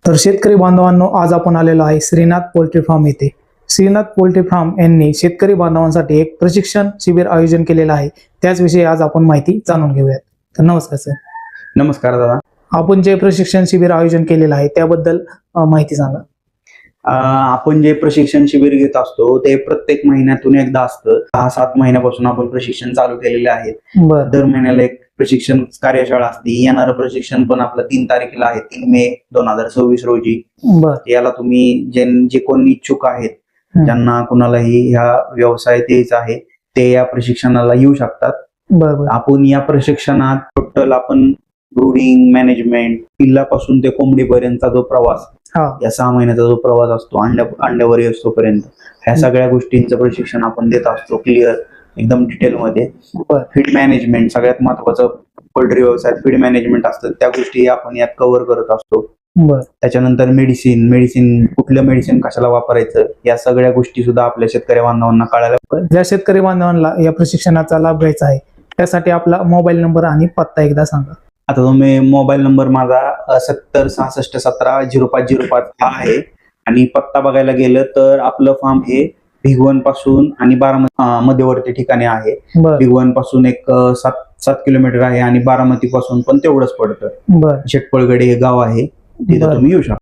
तर शेतकरी बांधवांनो, आज आपण आलेलो आहे श्रीनाथ पोल्ट्री फार्म येथे. श्रीनाथ पोल्ट्री फार्म यांनी शेतकरी बांधवांसाठी एक प्रशिक्षण शिबिर आयोजन केलेलं आहे. त्याचविषयी आज आपण माहिती जाणून घेऊयात. तर नमस्कार सर. नमस्कार दादा. आपण जे प्रशिक्षण शिबिर आयोजन केलेलं आहे त्याबद्दल माहिती सांगा. आपण जे प्रशिक्षण शिबिर घेत असतो ते प्रत्येक महिन्यातून एकदा असतं. 6-7 महिन्यापासून आपण प्रशिक्षण चालू केलेले आहेत. बरं. दर महिन्याला एक प्रशिक्षण कार्यशाळा असते. येणारं प्रशिक्षण पण आपलं 3 तारखेला आहे, 3 मे 2026 रोजी. बरं. याला तुम्ही जे कोण इच्छुक आहेत, ज्यांना कुणालाही ह्या व्यवसायात यायचं आहे ते या प्रशिक्षणाला येऊ शकतात. बरं. आपण या प्रशिक्षणात टोटल आपण ब्रूडिंग मॅनेजमेंट, पिल्लापासून ते कोंबडीपर्यंतचा जो प्रवास, या 6 महिन्याचा जो प्रवास असतो, अंड्यावर असतोपर्यंत, ह्या सगळ्या गोष्टींचं प्रशिक्षण आपण देत असतो क्लिअर एकदम डिटेल मध्ये. फीड मॅनेजमेंट सगळ्यात महत्वाचं पोल्ट्री व्यवसायात फीड मॅनेजमेंट असतं, त्या गोष्टी आपण यात कव्हर करत असतो. त्याच्यानंतर मेडिसिन कुठलं मेडिसिन कशाला वापरायचं, या सगळ्या गोष्टी सुद्धा आपल्या शेतकरी बांधवांना कळायला. ज्या शेतकरी बांधवांना या प्रशिक्षणाचा लाभ घ्यायचा आहे त्यासाठी आपला मोबाईल नंबर आणि पत्ता एकदा सांगा. आता तुम्ही मोबाईल नंबर माझा 7066170505 हा आहे आणि पत्ता बघायला गेलं तर आपलं फार्म हे भिगवण पासून आणि बारामती मध्यवर्ती ठिकाणी आहे. भिगवण पासून एक 7 किलोमीटर आहे आणि बारामती पासून पण तेवढंच पडतं. शेटपळगडे हे गाव आहे, तिथे तुम्ही येऊ शकता.